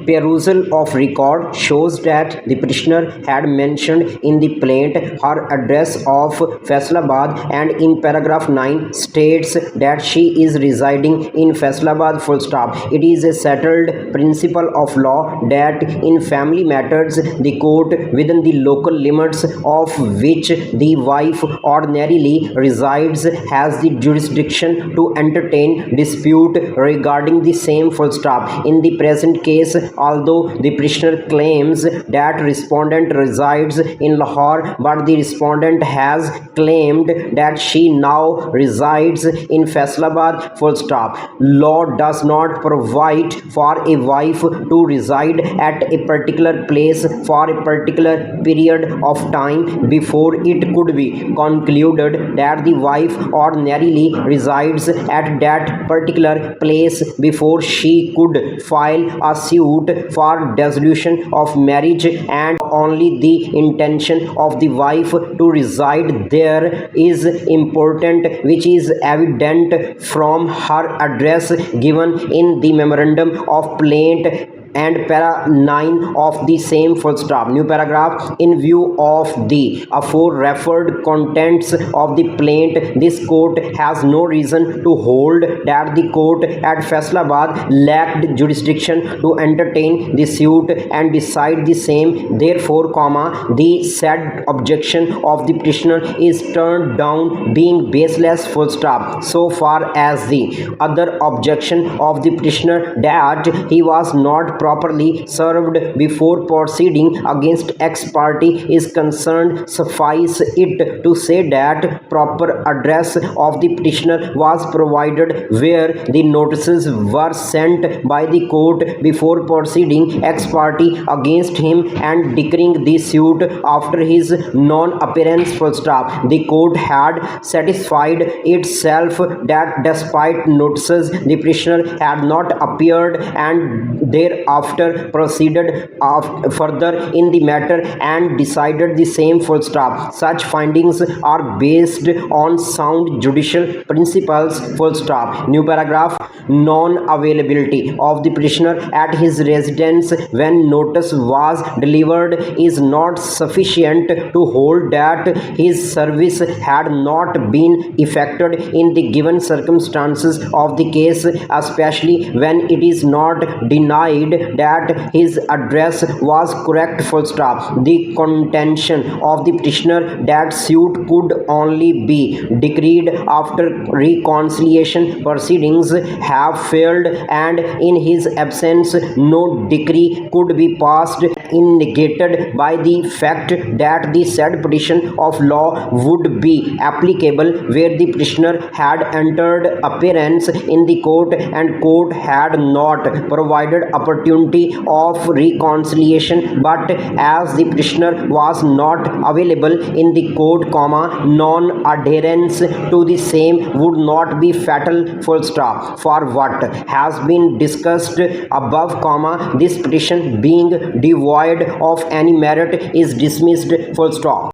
Perusal of record shows that the petitioner had mentioned in the plaint her address of Faisalabad, and in paragraph 9 states that she is residing in Faisalabad full stop. It is a settled principle of law that in family matters the court within the local limits of which the wife ordinarily resides has the jurisdiction to entertain dispute regarding the same full stop. In the present case, although the petitioner claims that respondent resides in Lahore, but the respondent has claimed that she now resides in Faisalabad full stop. Law does not provide for a wife to reside at a particular place for a particular period of time before it could be concluded that the wife ordinarily resides at that particular place before she could file a suit for dissolution of marriage, and only the intention of the wife to reside there is important, which is evident from her address given in the memorandum of plaint and para 9 of the same full stop. New paragraph. In view of the afore referred contents of the plaint, this court has no reason to hold that the court at Faisalabad lacked jurisdiction to entertain the suit and decide the same. Therefore, the said objection of the petitioner is turned down, being baseless full stop. So far as the other objection of the petitioner that he was not properly served before proceeding against ex parte is concerned, suffice it to say that proper address of the petitioner was provided where the notices were sent by the court before proceeding ex parte against him and declaring the suit after his non-appearance full stop. The court had satisfied itself that despite notices the petitioner had not appeared, and thereafter proceeded further in the matter and decided the same full stop. Such findings are based on sound judicial principles full stop. New paragraph. Non-availability of the petitioner at his residence when notice was delivered is not sufficient to hold that his service had not been effected in the given circumstances of the case, especially when it is not denied that his address was correct full stop. The contention of the petitioner that suit could only be decreed after reconciliation proceedings have failed, and in his absence no decree could be passed, is negated by the fact that the said petition of law would be applicable where the petitioner had entered appearance in the court and court had not provided opportunity of reconciliation. But as the petitioner was not available in the court, non-adherence to the same would not be fatal full stop. For what has been discussed above, this petition being devoid of any merit is dismissed full stop.